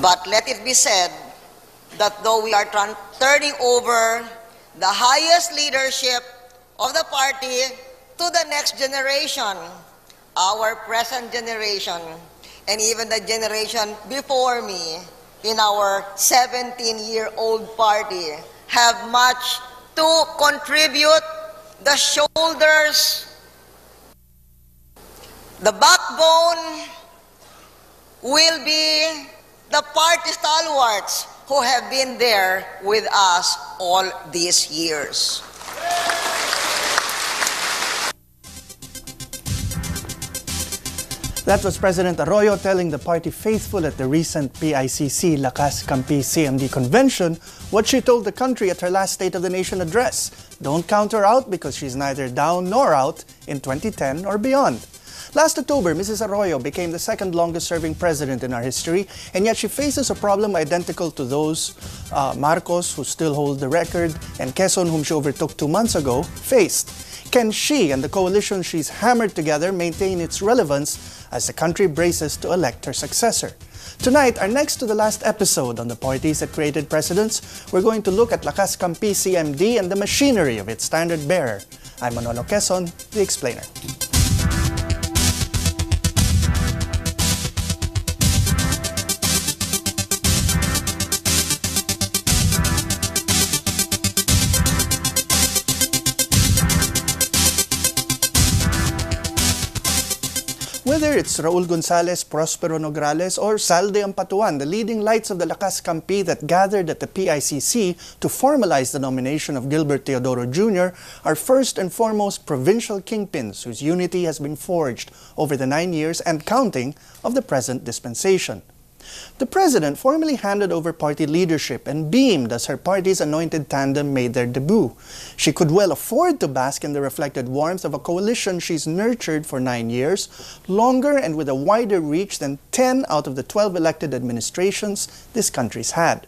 But let it be said that though we are turning over the highest leadership of the party to the next generation, our present generation, and even the generation before me in our 17-year-old party have much to contribute. The shoulders, the backbone will be the party stalwarts who have been there with us all these years. That was President Arroyo telling the party faithful at the recent PICC Lakas Kampi CMD convention what she told the country at her last State of the Nation address. Don't count her out because she's neither down nor out in 2010 or beyond. Last October, Mrs. Arroyo became the second longest-serving president in our history, and yet she faces a problem identical to those Marcos, who still hold the record, and Quezon, whom she overtook 2 months ago, faced. Can she and the coalition she's hammered together maintain its relevance as the country braces to elect her successor? Tonight, our next to the last episode on the parties that created presidents, we're going to look at Lakas Kampi CMD and the machinery of its standard bearer. I'm Manolo Quezon, the Explainer. Whether it's Raul Gonzalez, Prospero Nograles, or Salde Ampatuan, the leading lights of the Lakas Kampi that gathered at the PICC to formalize the nomination of Gilbert Teodoro Jr. are first and foremost provincial kingpins whose unity has been forged over the 9 years and counting of the present dispensation. The President formally handed over party leadership and beamed as her party's anointed tandem made their debut. She could well afford to bask in the reflected warmth of a coalition she's nurtured for 9 years, longer and with a wider reach than 10 out of the 12 elected administrations this country's had.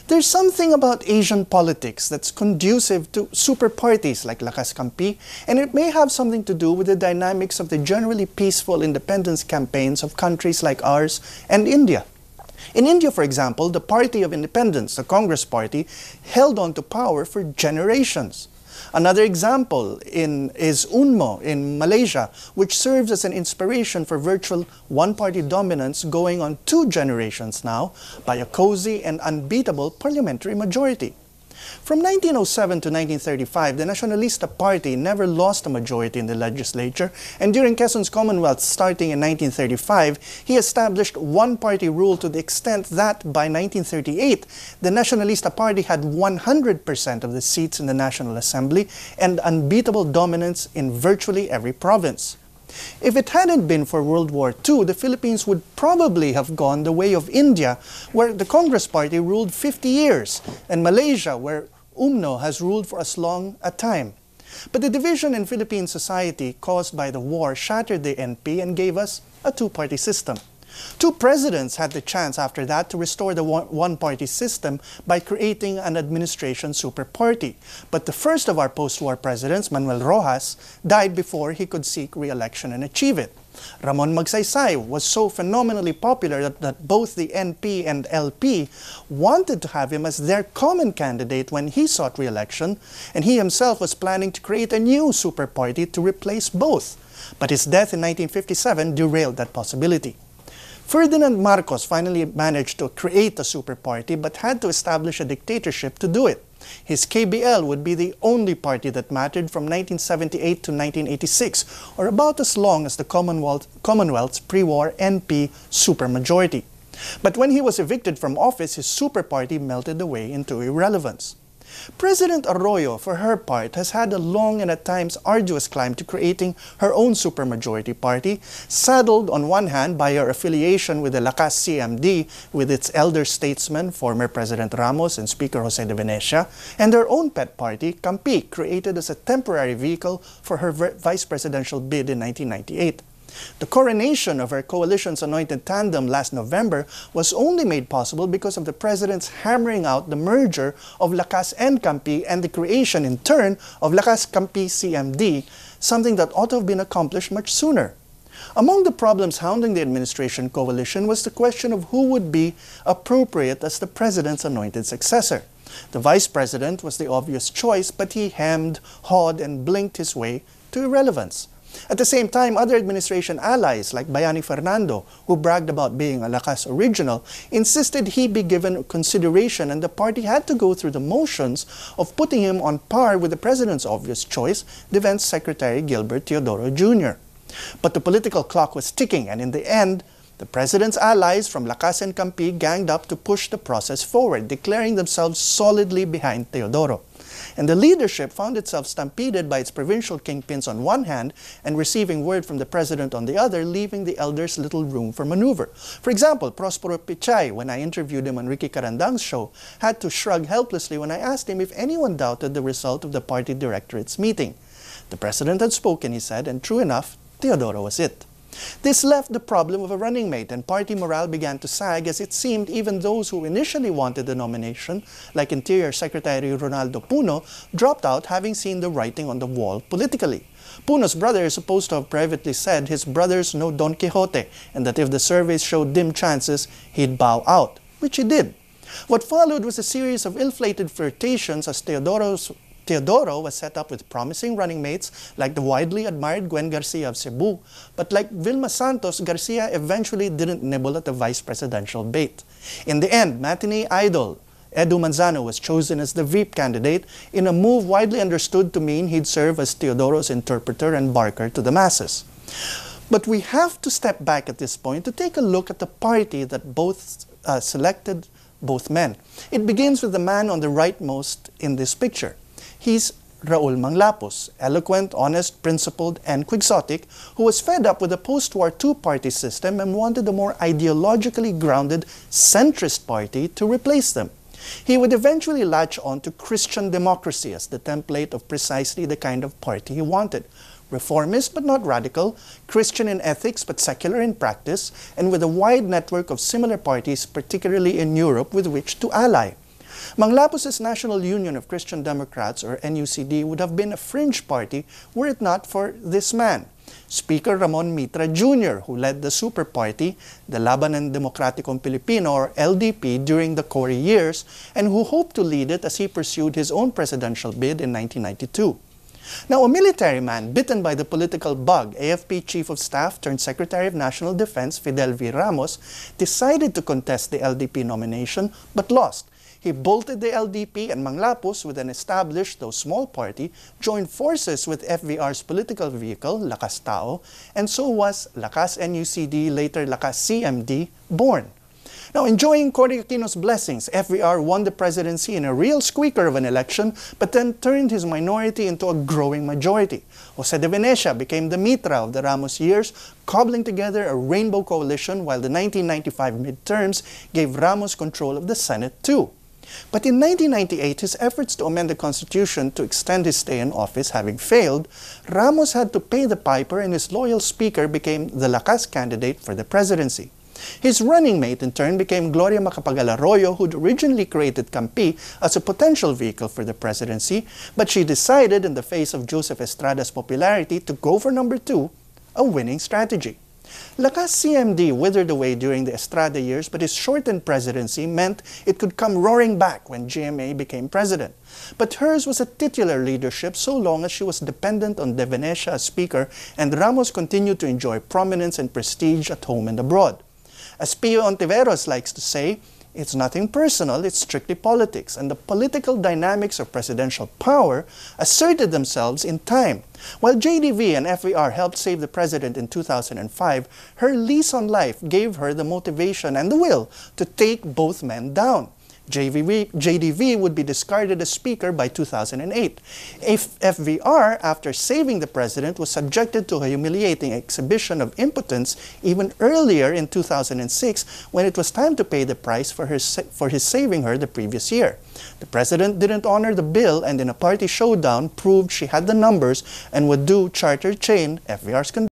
There's something about Asian politics that's conducive to super parties like Lakas Kampi, and it may have something to do with the dynamics of the generally peaceful independence campaigns of countries like ours and India. In India, for example, the Party of Independence, the Congress Party, held on to power for generations. Another example is UNMO in Malaysia, which serves as an inspiration for virtual one-party dominance going on 2 generations now by a cozy and unbeatable parliamentary majority. From 1907 to 1935, the Nacionalista Party never lost a majority in the legislature, and during Quezon's Commonwealth starting in 1935, he established one-party rule to the extent that by 1938, the Nacionalista Party had 100% of the seats in the National Assembly and unbeatable dominance in virtually every province. If it hadn't been for World War II, the Philippines would probably have gone the way of India, where the Congress Party ruled 50 years, and Malaysia, where UMNO has ruled for as long a time. But the division in Philippine society caused by the war shattered the NP and gave us a 2-party system. 2 presidents had the chance after that to restore the one-party system by creating an administration super party. But the first of our post-war presidents, Manuel Rojas, died before he could seek re-election and achieve it. Ramon Magsaysay was so phenomenally popular that both the NP and LP wanted to have him as their common candidate when he sought re-election, and he himself was planning to create a new super party to replace both. But his death in 1957 derailed that possibility. Ferdinand Marcos finally managed to create a super party but had to establish a dictatorship to do it. His KBL would be the only party that mattered from 1978 to 1986, or about as long as the Commonwealth's pre-war NP supermajority. But when he was evicted from office, his super party melted away into irrelevance. President Arroyo, for her part, has had a long and at times arduous climb to creating her own supermajority party, saddled on one hand by her affiliation with the Lakas CMD with its elder statesmen, former President Ramos and Speaker Jose de Venecia, and her own pet party, Kampi, created as a temporary vehicle for her vice presidential bid in 1998. The coronation of her coalition's anointed tandem last November was only made possible because of the President's hammering out the merger of Lakas and Kampi and the creation, in turn, of Lakas Kampi CMD, something that ought to have been accomplished much sooner. Among the problems hounding the administration coalition was the question of who would be appropriate as the president's anointed successor. The vice president was the obvious choice, but he hemmed, hawed, and blinked his way to irrelevance. At the same time, other administration allies like Bayani Fernando, who bragged about being a Lakas original, insisted he be given consideration, and the party had to go through the motions of putting him on par with the president's obvious choice, Defense Secretary Gilbert Teodoro Jr. But the political clock was ticking, and in the end, the president's allies from Lakas and Campi ganged up to push the process forward, declaring themselves solidly behind Teodoro. And the leadership found itself stampeded by its provincial kingpins on one hand and receiving word from the president on the other, leaving the elders little room for maneuver. For example, Prospero Pichay, when I interviewed him on Ricky Carandang's show, had to shrug helplessly when I asked him if anyone doubted the result of the party directorate's meeting. The president had spoken, he said, and true enough, Teodoro was it. This left the problem of a running mate, and party morale began to sag as it seemed even those who initially wanted the nomination, like Interior Secretary Ronaldo Puno, dropped out having seen the writing on the wall politically. Puno's brother is supposed to have privately said his brothers know Don Quixote and that if the surveys showed dim chances, he'd bow out, which he did. What followed was a series of ill-fated flirtations as Teodoro was set up with promising running mates like the widely admired Gwen Garcia of Cebu, but like Vilma Santos, Garcia eventually didn't nibble at the vice presidential bait. In the end, matinee idol Edu Manzano was chosen as the VP candidate in a move widely understood to mean he'd serve as Teodoro's interpreter and barker to the masses. But we have to step back at this point to take a look at the party that selected both men. It begins with the man on the rightmost in this picture. He's Raul Manglapus, eloquent, honest, principled, and quixotic, who was fed up with the post-war two-party system and wanted a more ideologically grounded centrist party to replace them. He would eventually latch on to Christian democracy as the template of precisely the kind of party he wanted. Reformist but not radical, Christian in ethics but secular in practice, and with a wide network of similar parties, particularly in Europe, with which to ally. Manglapus's National Union of Christian Democrats, or NUCD, would have been a fringe party were it not for this man, Speaker Ramon Mitra Jr., who led the super party, the Labanan Demokratikong Pilipino, or LDP, during the Cory years, and who hoped to lead it as he pursued his own presidential bid in 1992. Now, a military man bitten by the political bug, AFP Chief of Staff turned Secretary of National Defense Fidel V. Ramos, decided to contest the LDP nomination but lost. He bolted the LDP, and Manglapus, with an established though small party, joined forces with FVR's political vehicle, Lakas Tao, and so was Lakas NUCD, later Lakas CMD, born. Now, enjoying Cory Aquino's blessings, FVR won the presidency in a real squeaker of an election, but then turned his minority into a growing majority. Jose de Venecia became the Mitra of the Ramos years, cobbling together a rainbow coalition, while the 1995 midterms gave Ramos control of the Senate too. But in 1998, his efforts to amend the Constitution to extend his stay in office having failed, Ramos had to pay the piper, and his loyal speaker became the Lakas candidate for the presidency. His running mate, in turn, became Gloria Macapagal Arroyo, who'd originally created Campi as a potential vehicle for the presidency, but she decided, in the face of Joseph Estrada's popularity, to go for number 2, a winning strategy. Lakas CMD withered away during the Estrada years, but his shortened presidency meant it could come roaring back when GMA became president. But hers was a titular leadership so long as she was dependent on De Venecia as speaker, and Ramos continued to enjoy prominence and prestige at home and abroad. As Pio Ontiveros likes to say, it's nothing personal, it's strictly politics, and the political dynamics of presidential power asserted themselves in time. While JDV and FVR helped save the president in 2005, her lease on life gave her the motivation and the will to take both men down. JDV would be discarded as speaker by 2008. FVR, after saving the president, was subjected to a humiliating exhibition of impotence even earlier in 2006, when it was time to pay the price for his saving her the previous year. The president didn't honor the bill, and in a party showdown proved she had the numbers and would do charter chain FVR's